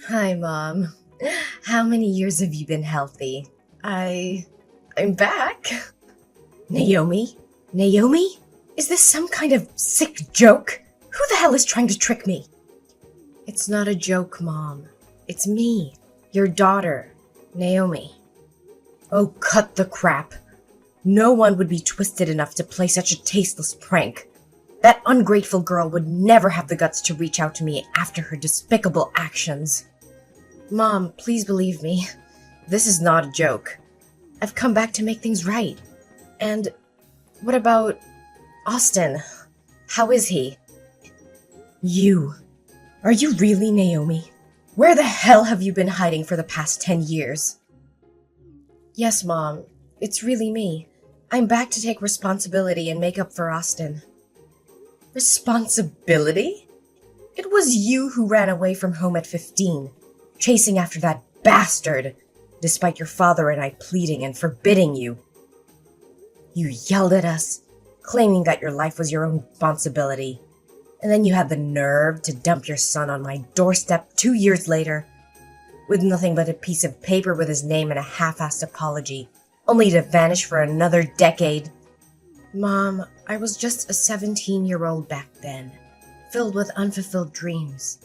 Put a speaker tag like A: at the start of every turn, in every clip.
A: Hi, Mom. How many years have you been healthy? I'm back. Naomi? Naomi? Is this some kind of sick joke? Who the hell is trying to trick me? It's not a joke, Mom. It's me, your daughter, Naomi. Oh, cut the crap. No one would be twisted enough to play such a tasteless prank. That ungrateful girl would never have the guts to reach out to me after her despicable actions. Mom, please believe me. This is not a joke. I've come back to make things right. And what about Austin? How is he? You. Are you really Naomi? Where the hell have you been hiding for the past 10 years? Yes, Mom. It's really me. I'm back to take responsibility and make up for Austin. Responsibility? It was you who ran away from home at 15, chasing after that bastard, despite your father and I pleading and forbidding you. You yelled at us, claiming that your life was your own responsibility, and then you had the nerve to dump your son on my doorstep 2 years later, with nothing but a piece of paper with his name and a half-assed apology, only to vanish for another decade. Mom, I was just a 17-year-old back then, filled with unfulfilled dreams.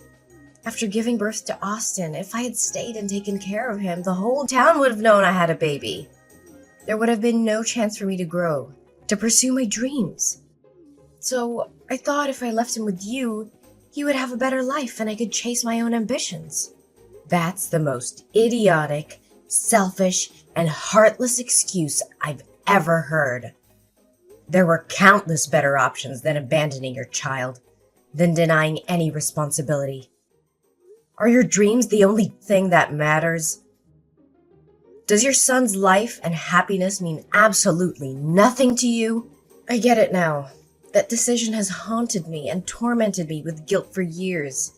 A: After giving birth to Austin, if I had stayed and taken care of him, the whole town would have known I had a baby. There would have been no chance for me to grow, to pursue my dreams. So I thought if I left him with you, he would have a better life and I could chase my own ambitions. That's the most idiotic, selfish, and heartless excuse I've ever heard. There were countless better options than abandoning your child, than denying any responsibility. Are your dreams the only thing that matters? Does your son's life and happiness mean absolutely nothing to you? I get it now. That decision has haunted me and tormented me with guilt for years.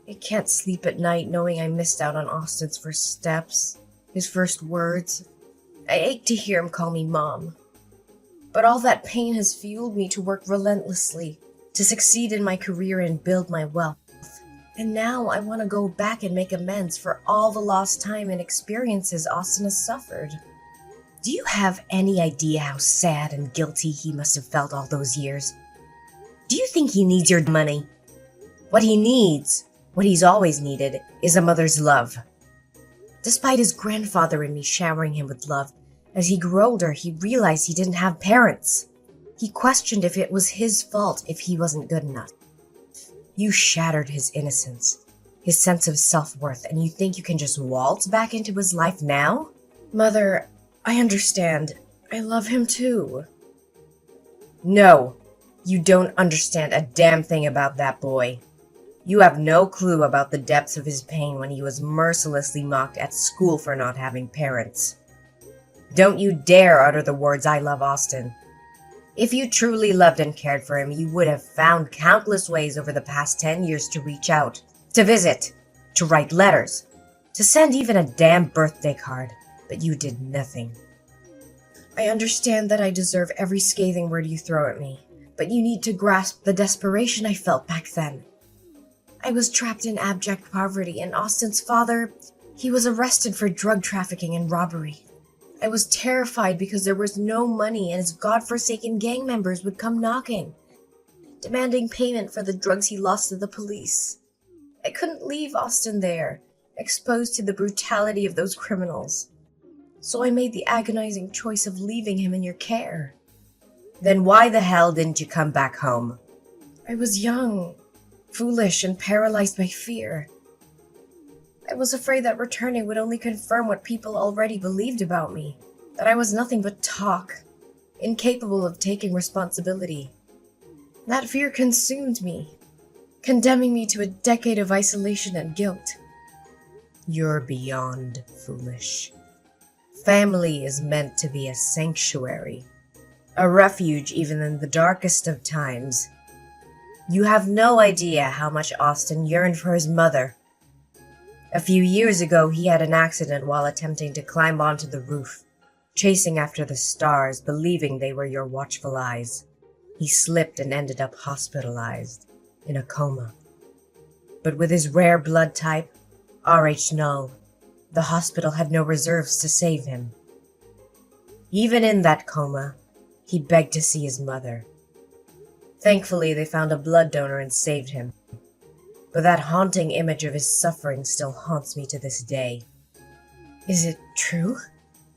A: I can't sleep at night knowing I missed out on Austin's first steps, his first words. I ache to hear him call me Mom. But all that pain has fueled me to work relentlessly, to succeed in my career and build my wealth. And now I want to go back and make amends for all the lost time and experiences Austin has suffered. Do you have any idea how sad and guilty he must have felt all those years? Do you think he needs your money? What he needs, what he's always needed, is a mother's love. Despite his grandfather and me showering him with love, as he grew older, he realized he didn't have parents. He questioned if it was his fault if he wasn't good enough. You shattered his innocence, his sense of self-worth, and you think you can just waltz back into his life now? Mother, I understand. I love him too. No, you don't understand a damn thing about that boy. You have no clue about the depths of his pain when he was mercilessly mocked at school for not having parents. Don't you dare utter the words, "I love Austin." If you truly loved and cared for him, you would have found countless ways over the past 10 years to reach out, to visit, to write letters, to send even a damn birthday card, but you did nothing. I understand that I deserve every scathing word you throw at me, but you need to grasp the desperation I felt back then. I was trapped in abject poverty, and Austin's father, he was arrested for drug trafficking and robbery. I was terrified because there was no money and his godforsaken gang members would come knocking, demanding payment for the drugs he lost to the police. I couldn't leave Austin there, exposed to the brutality of those criminals. So I made the agonizing choice of leaving him in your care. Then why the hell didn't you come back home? I was young, foolish, and paralyzed by fear. I was afraid that returning would only confirm what people already believed about me, that I was nothing but talk, incapable of taking responsibility. That fear consumed me, condemning me to a decade of isolation and guilt. You're beyond foolish. Family is meant to be a sanctuary, a refuge even in the darkest of times. You have no idea how much Austin yearned for his mother. A few years ago, he had an accident while attempting to climb onto the roof, chasing after the stars, believing they were your watchful eyes. He slipped and ended up hospitalized, in a coma. But with his rare blood type, R.H. Null. The hospital had no reserves to save him. Even in that coma, he begged to see his mother. Thankfully, they found a blood donor and saved him. But that haunting image of his suffering still haunts me to this day. Is it true?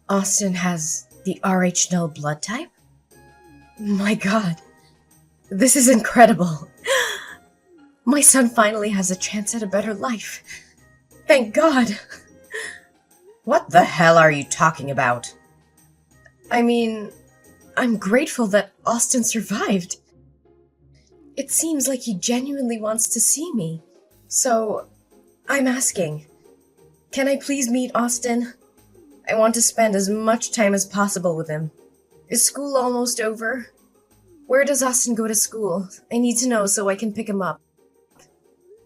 A: Austin has the R.H. Null blood type? My God, this is incredible. My son finally has a chance at a better life. Thank God. What the hell are you talking about? I mean, I'm grateful that Austin survived. It seems like he genuinely wants to see me. So, I'm asking, can I please meet Austin? I want to spend as much time as possible with him. Is school almost over? Where does Austin go to school? I need to know so I can pick him up.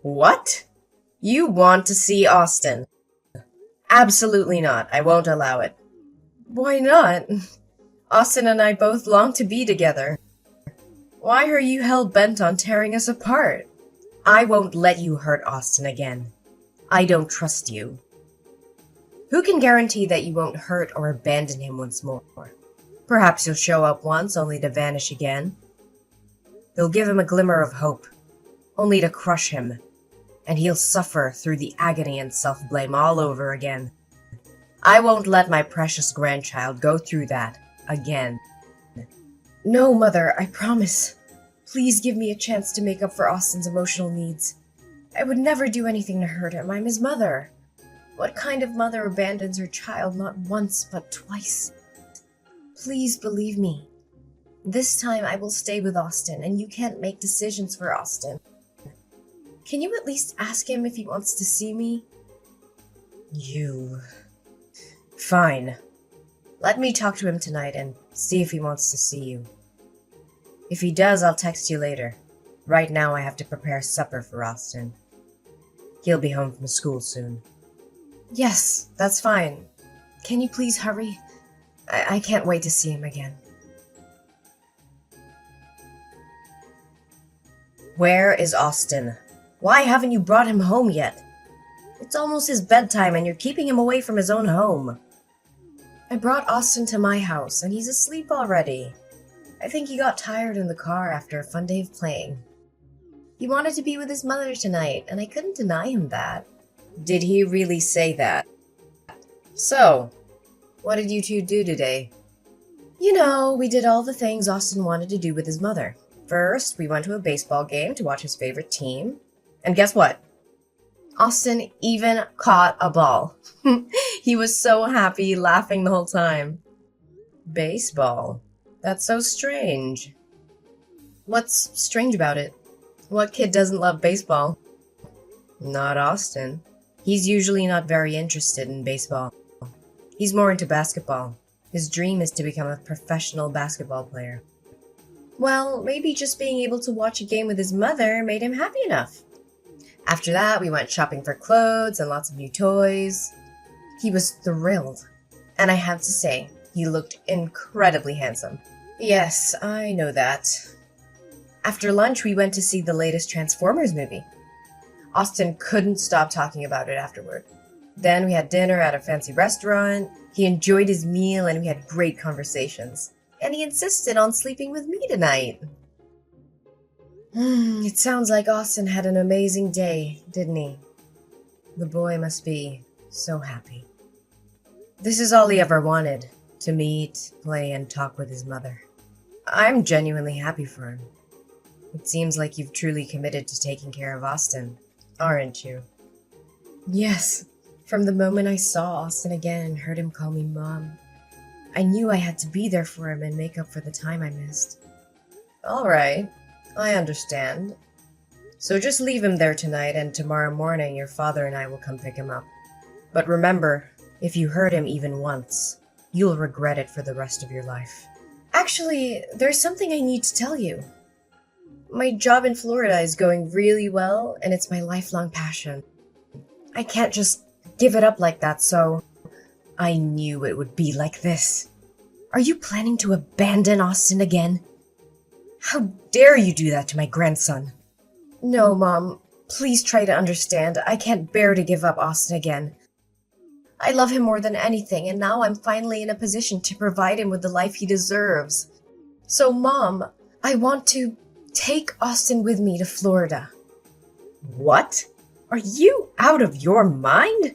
A: What? You want to see Austin? Absolutely not. I won't allow it. Why not? Austin and I both long to be together. Why are you hell-bent on tearing us apart? I won't let you hurt Austin again. I don't trust you. Who can guarantee that you won't hurt or abandon him once more? Perhaps you'll show up once only to vanish again. You'll give him a glimmer of hope, only to crush him, and he'll suffer through the agony and self-blame all over again. I won't let my precious grandchild go through that again. No, Mother, I promise. Please give me a chance to make up for Austin's emotional needs. I would never do anything to hurt him. I'm his mother. What kind of mother abandons her child not once but twice? Please believe me. This time I will stay with Austin, and you can't make decisions for Austin. Can you at least ask him if he wants to see me? You... Fine. Let me talk to him tonight and see if he wants to see you. If he does, I'll text you later. Right now I have to prepare supper for Austin. He'll be home from school soon. Yes, that's fine. Can you please hurry? I can't wait to see him again. Where is Austin? Why haven't you brought him home yet? It's almost his bedtime and you're keeping him away from his own home. I brought Austin to my house and he's asleep already. I think he got tired in the car after a fun day of playing. He wanted to be with his mother tonight and I couldn't deny him that. Did he really say that? So, what did you two do today? You know, we did all the things Austin wanted to do with his mother. First, we went to a baseball game to watch his favorite team. And guess what? Austin even caught a ball. He was so happy, laughing the whole time. Baseball? That's so strange. What's strange about it? What kid doesn't love baseball? Not Austin. He's usually not very interested in baseball. He's more into basketball. His dream is to become a professional basketball player. Well, maybe just being able to watch a game with his mother made him happy enough. After that, we went shopping for clothes and lots of new toys. He was thrilled. And I have to say, he looked incredibly handsome. Yes, I know that. After lunch, we went to see the latest Transformers movie. Austin couldn't stop talking about it afterward. Then we had dinner at a fancy restaurant. He enjoyed his meal and we had great conversations. And he insisted on sleeping with me tonight. It sounds like Austin had an amazing day, didn't he? The boy must be so happy. This is all he ever wanted, to meet, play, and talk with his mother. I'm genuinely happy for him. It seems like you've truly committed to taking care of Austin, aren't you? Yes. From the moment I saw Austin again and heard him call me Mom, I knew I had to be there for him and make up for the time I missed. All right, I understand. So just leave him there tonight, and tomorrow morning your father and I will come pick him up. But remember, if you hurt him even once, you'll regret it for the rest of your life. Actually, there's something I need to tell you. My job in Florida is going really well, and it's my lifelong passion. I can't just give it up like that, so I knew it would be like this. Are you planning to abandon Austin again? How dare you do that to my grandson? No, Mom. Please try to understand. I can't bear to give up Austin again. I love him more than anything, and now I'm finally in a position to provide him with the life he deserves. So, Mom, I want to take Austin with me to Florida. What? Are you out of your mind?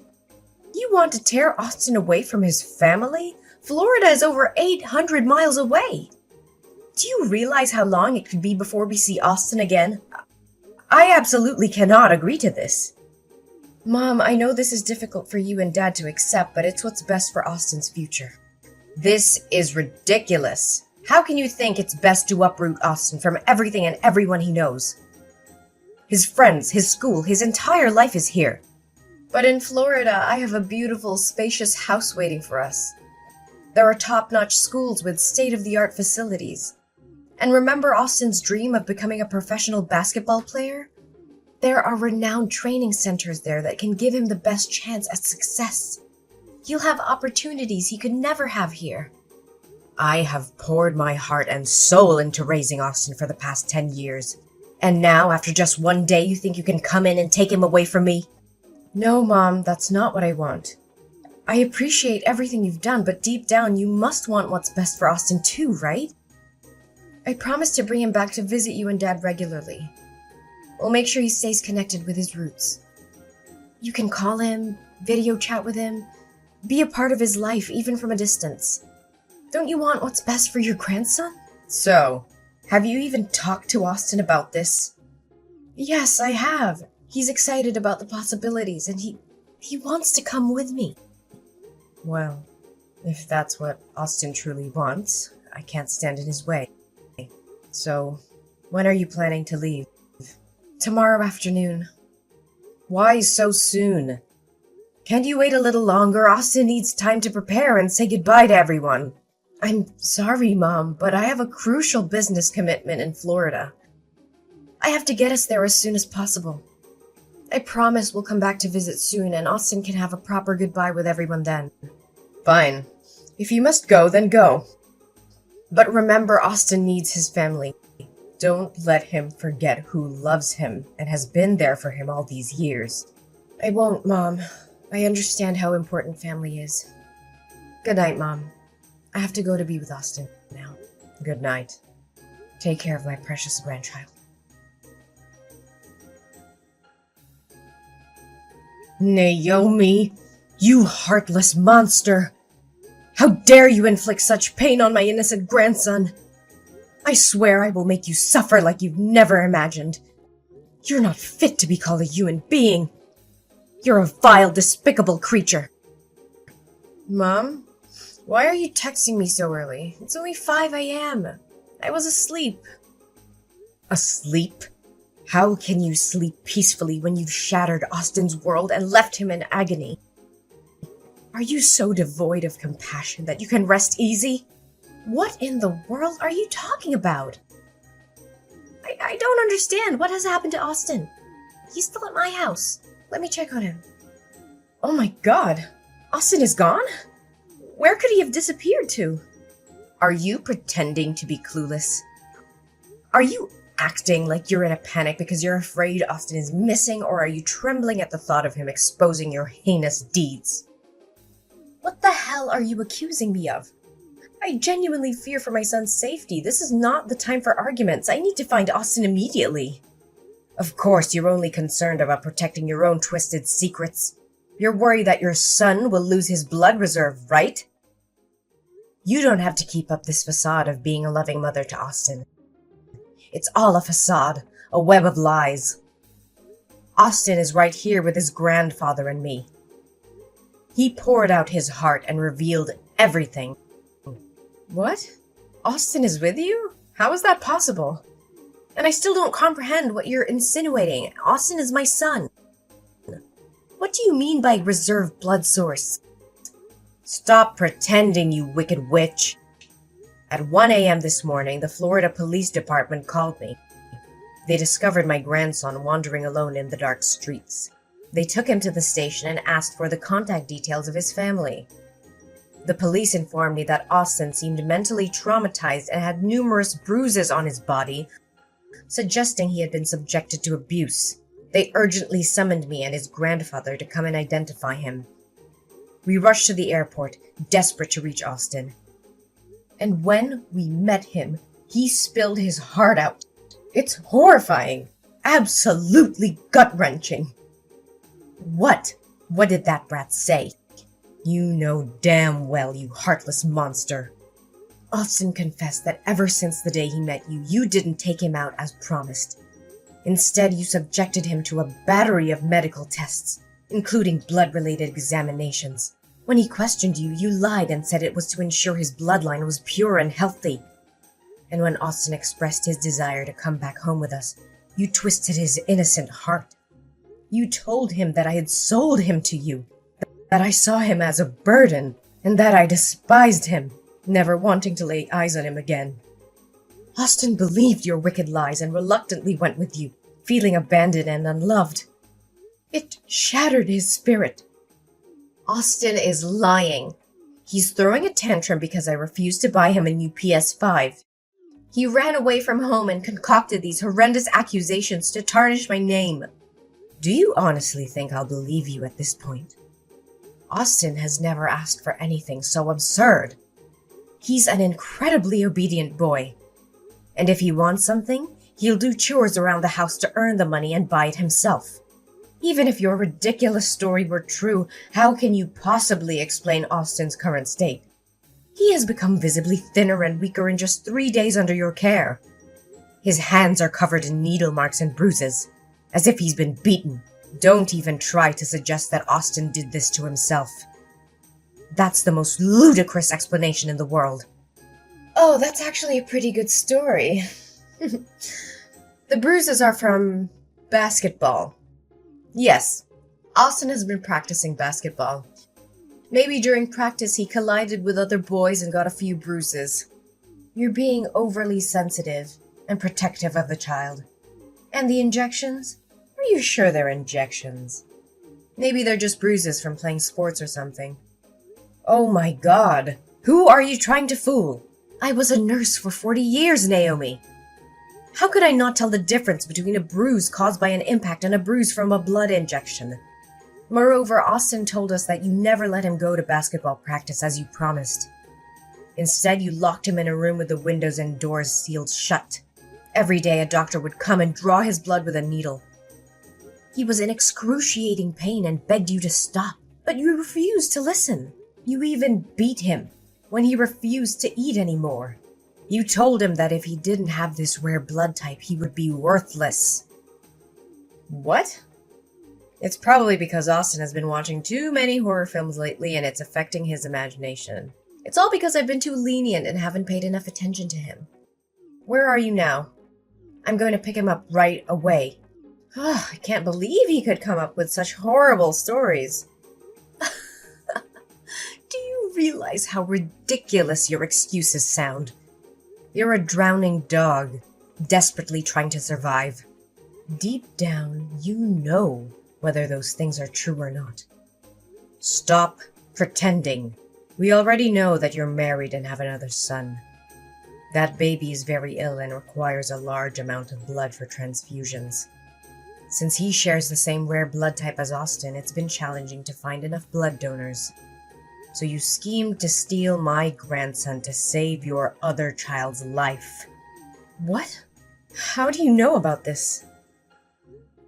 A: You want to tear Austin away from his family? Florida is over 800 miles away. Do you realize how long it could be before we see Austin again? I absolutely cannot agree to this. Mom, I know this is difficult for you and Dad to accept, but it's what's best for Austin's future. This is ridiculous. How can you think it's best to uproot Austin from everything and everyone he knows? His friends, his school, his entire life is here. But in Florida, I have a beautiful, spacious house waiting for us. There are top-notch schools with state-of-the-art facilities. And remember Austin's dream of becoming a professional basketball player? There are renowned training centers there that can give him the best chance at success. He'll have opportunities he could never have here. I have poured my heart and soul into raising Austin for the past 10 years. And now, after just one day, you think you can come in and take him away from me? No, Mom, that's not what I want. I appreciate everything you've done, but deep down, you must want what's best for Austin too, right? I promise to bring him back to visit you and Dad regularly. We'll make sure he stays connected with his roots. You can call him, video chat with him, be a part of his life even from a distance. Don't you want what's best for your grandson? So, have you even talked to Austin about this? Yes, I have. He's excited about the possibilities and he wants to come with me. Well, if that's what Austin truly wants, I can't stand in his way. So, when are you planning to leave? Tomorrow afternoon. Why so soon? Can't you wait a little longer? Austin needs time to prepare and say goodbye to everyone. I'm sorry, Mom, but I have a crucial business commitment in Florida. I have to get us there as soon as possible. I promise we'll come back to visit soon and Austin can have a proper goodbye with everyone then. Fine. If you must go, then go. But remember, Austin needs his family. Don't let him forget who loves him and has been there for him all these years. I won't, Mom. I understand how important family is. Good night, Mom. I have to go to be with Austin now. Good night. Take care of my precious grandchild. Naomi, you heartless monster! How dare you inflict such pain on my innocent grandson! I swear I will make you suffer like you've never imagined. You're not fit to be called a human being. You're a vile, despicable creature. Mom, why are you texting me so early? It's only 5 a.m. I was asleep. Asleep? How can you sleep peacefully when you've shattered Austin's world and left him in agony? Are you so devoid of compassion that you can rest easy? What in the world are you talking about? I don't understand. What has happened to Austin? He's still at my house. Let me check on him. Oh my God. Austin is gone? Where could he have disappeared to? Are you pretending to be clueless? Are you acting like you're in a panic because you're afraid Austin is missing, or are you trembling at the thought of him exposing your heinous deeds? What the hell are you accusing me of? I genuinely fear for my son's safety. This is not the time for arguments. I need to find Austin immediately. Of course, you're only concerned about protecting your own twisted secrets. You're worried that your son will lose his blood reserve, right? You don't have to keep up this facade of being a loving mother to Austin. It's all a facade, a web of lies. Austin is right here with his grandfather and me. He poured out his heart and revealed everything. What? Austin is with you? How is that possible? And I still don't comprehend what you're insinuating. Austin is my son. What do you mean by reserve blood source? Stop pretending, you wicked witch. At 1 a.m. this morning, the Florida Police Department called me. They discovered my grandson wandering alone in the dark streets. They took him to the station and asked for the contact details of his family. The police informed me that Austin seemed mentally traumatized and had numerous bruises on his body, suggesting he had been subjected to abuse. They urgently summoned me and his grandfather to come and identify him. We rushed to the airport, desperate to reach Austin. And when we met him, he spilled his heart out. It's horrifying. Absolutely gut-wrenching. What did that brat say? You know damn well, you heartless monster. Austin confessed that ever since the day he met you, you didn't take him out as promised. Instead, you subjected him to a battery of medical tests, including blood-related examinations. When he questioned you, you lied and said it was to ensure his bloodline was pure and healthy. And when Austin expressed his desire to come back home with us, you twisted his innocent heart. You told him that I had sold him to you, that I saw him as a burden, and that I despised him, never wanting to lay eyes on him again. Austin believed your wicked lies and reluctantly went with you, feeling abandoned and unloved. It shattered his spirit. Austin is lying. He's throwing a tantrum because I refused to buy him a new PS5. He ran away from home and concocted these horrendous accusations to tarnish my name. Do you honestly think I'll believe you at this point? Austin has never asked for anything so absurd. He's an incredibly obedient boy. And if he wants something, he'll do chores around the house to earn the money and buy it himself. Even if your ridiculous story were true, how can you possibly explain Austin's current state? He has become visibly thinner and weaker in just 3 days under your care. His hands are covered in needle marks and bruises, as if he's been beaten. Don't even try to suggest that Austin did this to himself. That's the most ludicrous explanation in the world. Oh, that's actually a pretty good story. The bruises are from basketball. Yes, Austin has been practicing basketball. Maybe during practice he collided with other boys and got a few bruises. You're being overly sensitive and protective of the child. And the injections? Are you sure they're injections? Maybe they're just bruises from playing sports or something. Oh my God! Who are you trying to fool? I was a nurse for 40 years, Naomi. How could I not tell the difference between a bruise caused by an impact and a bruise from a blood injection? Moreover, Austin told us that you never let him go to basketball practice as you promised. Instead, you locked him in a room with the windows and doors sealed shut. Every day, a doctor would come and draw his blood with a needle. He was in excruciating pain and begged you to stop, but you refused to listen. You even beat him when he refused to eat anymore. You told him that if he didn't have this rare blood type, he would be worthless. What? It's probably because Austin has been watching too many horror films lately and it's affecting his imagination. It's all because I've been too lenient and haven't paid enough attention to him. Where are you now? I'm going to pick him up right away. I can't believe he could come up with such horrible stories. Do you realize how ridiculous your excuses sound? You're a drowning dog, desperately trying to survive. Deep down, you know whether those things are true or not. Stop pretending. We already know that you're married and have another son. That baby is very ill and requires a large amount of blood for transfusions. Since he shares the same rare blood type as Austin, it's been challenging to find enough blood donors. So you schemed to steal my grandson to save your other child's life. What? How do you know about this?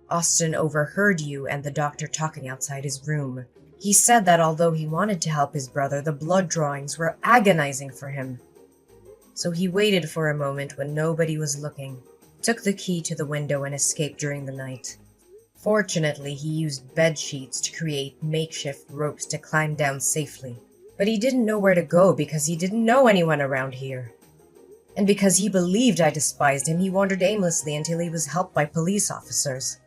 A: Austin overheard you and the doctor talking outside his room. He said that although he wanted to help his brother, the blood drawings were agonizing for him. So he waited for a moment when nobody was looking, took the key to the window and escaped during the night. Fortunately, he used bed sheets to create makeshift ropes to climb down safely. But he didn't know where to go because he didn't know anyone around here. And because he believed I despised him, he wandered aimlessly until he was helped by police officers.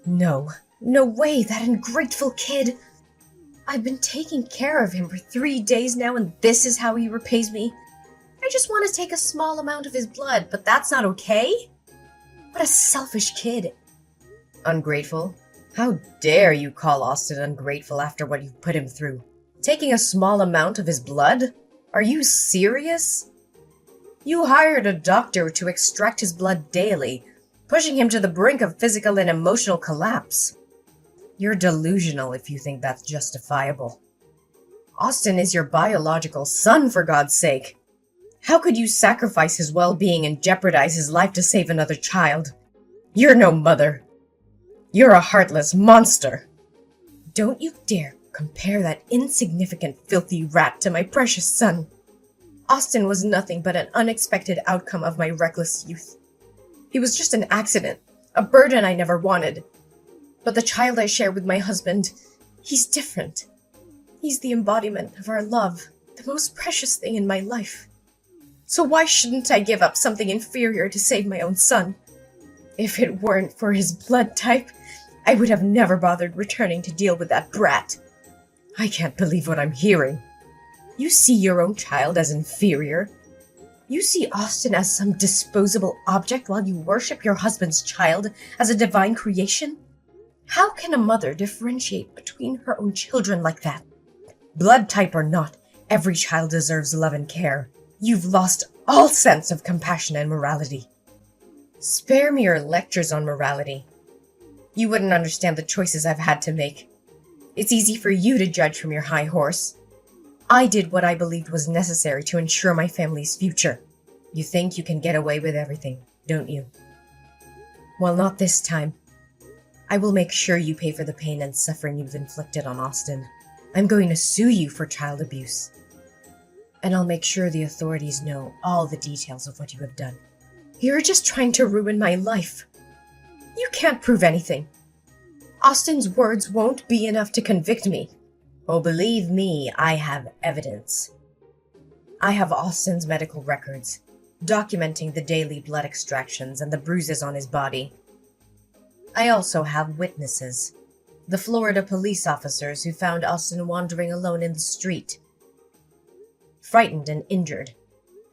A: No way, that ungrateful kid! I've been taking care of him for 3 days now and this is how he repays me? I just want to take a small amount of his blood, but that's not okay? What a selfish kid. Ungrateful? How dare you call Austin ungrateful after what you've put him through? Taking a small amount of his blood? Are you serious? You hired a doctor to extract his blood daily, pushing him to the brink of physical and emotional collapse. You're delusional if you think that's justifiable. Austin is your biological son, for God's sake. How could you sacrifice his well-being and jeopardize his life to save another child? You're no mother. You're a heartless monster. Don't you dare compare that insignificant, filthy rat to my precious son. Austin was nothing but an unexpected outcome of my reckless youth. He was just an accident, a burden I never wanted. But the child I share with my husband, he's different. He's the embodiment of our love, the most precious thing in my life. So why shouldn't I give up something inferior to save my own son? If it weren't for his blood type, I would have never bothered returning to deal with that brat. I can't believe what I'm hearing. You see your own child as inferior. You see Austin as some disposable object while you worship your husband's child as a divine creation? How can a mother differentiate between her own children like that? Blood type or not, every child deserves love and care. You've lost all sense of compassion and morality. Spare me your lectures on morality. You wouldn't understand the choices I've had to make. It's easy for you to judge from your high horse. I did what I believed was necessary to ensure my family's future. You think you can get away with everything, don't you? Well, not this time. I will make sure you pay for the pain and suffering you've inflicted on Austin. I'm going to sue you for child abuse. And I'll make sure the authorities know all the details of what you have done. You're just trying to ruin my life. You can't prove anything. Austin's words won't be enough to convict me. Oh, believe me, I have evidence. I have Austin's medical records, documenting the daily blood extractions and the bruises on his body. I also have witnesses, the Florida police officers who found Austin wandering alone in the street, frightened and injured.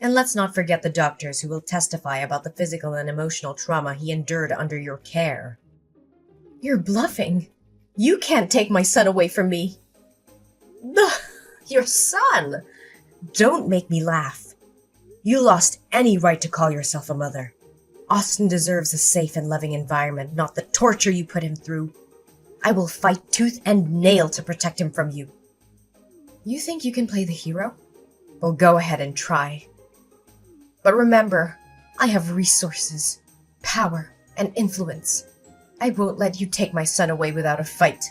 A: And let's not forget the doctors who will testify about the physical and emotional trauma he endured under your care. You're bluffing. You can't take my son away from me. Your son? Don't make me laugh. You lost any right to call yourself a mother. Austin deserves a safe and loving environment, not the torture you put him through. I will fight tooth and nail to protect him from you. You think you can play the hero? Well, go ahead and try. But remember, I have resources, power, and influence. I won't let you take my son away without a fight.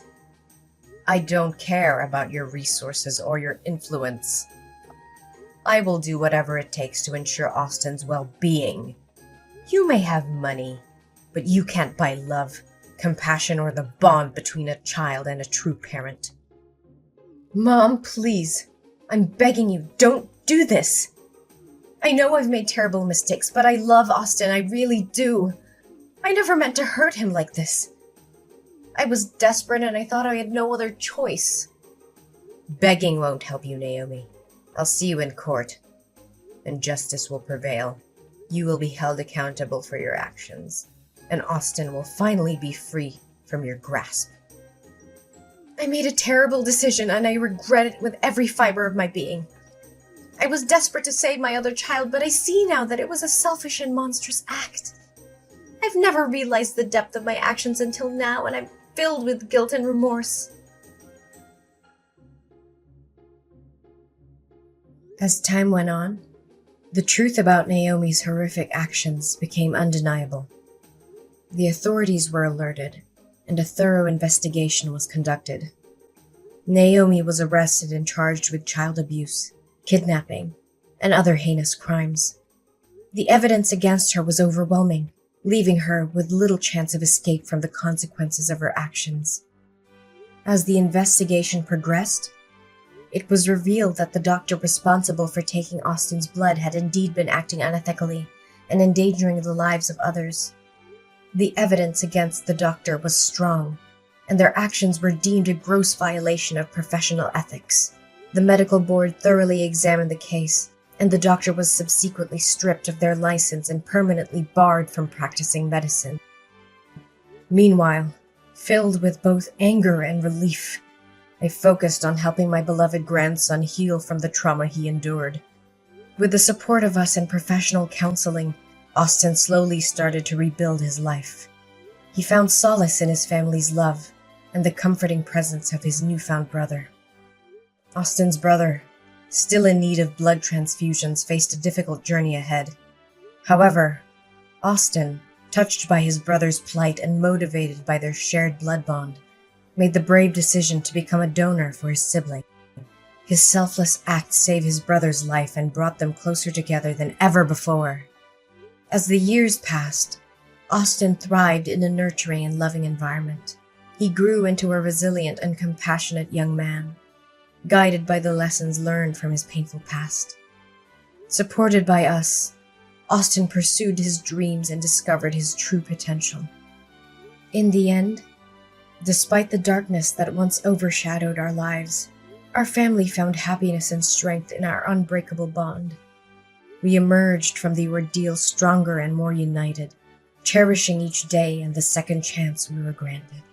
A: I don't care about your resources or your influence. I will do whatever it takes to ensure Austin's well-being. You may have money, but you can't buy love, compassion, or the bond between a child and a true parent. Mom, please. I'm begging you, don't do this. I know I've made terrible mistakes, but I love Austin, I really do. I never meant to hurt him like this. I was desperate and I thought I had no other choice. Begging won't help you, Naomi. I'll see you in court, and justice will prevail. You will be held accountable for your actions, and Austin will finally be free from your grasp. I made a terrible decision, and I regret it with every fiber of my being. I was desperate to save my other child, but I see now that it was a selfish and monstrous act. I've never realized the depth of my actions until now, and I'm filled with guilt and remorse. As time went on, the truth about Naomi's horrific actions became undeniable. The authorities were alerted, and a thorough investigation was conducted. Naomi was arrested and charged with child abuse, kidnapping, and other heinous crimes. The evidence against her was overwhelming, leaving her with little chance of escape from the consequences of her actions. As the investigation progressed, it was revealed that the doctor responsible for taking Austin's blood had indeed been acting unethically and endangering the lives of others. The evidence against the doctor was strong, and their actions were deemed a gross violation of professional ethics. The medical board thoroughly examined the case, and the doctor was subsequently stripped of their license and permanently barred from practicing medicine. Meanwhile, filled with both anger and relief, I focused on helping my beloved grandson heal from the trauma he endured. With the support of us and professional counseling, Austin slowly started to rebuild his life. He found solace in his family's love and the comforting presence of his newfound brother. Austin's brother, still in need of blood transfusions, faced a difficult journey ahead. However, Austin, touched by his brother's plight and motivated by their shared blood bond, made the brave decision to become a donor for his sibling. His selfless act saved his brother's life and brought them closer together than ever before. As the years passed, Austin thrived in a nurturing and loving environment. He grew into a resilient and compassionate young man, guided by the lessons learned from his painful past. Supported by us, Austin pursued his dreams and discovered his true potential. In the end, despite the darkness that once overshadowed our lives, our family found happiness and strength in our unbreakable bond. We emerged from the ordeal stronger and more united, cherishing each day and the second chance we were granted.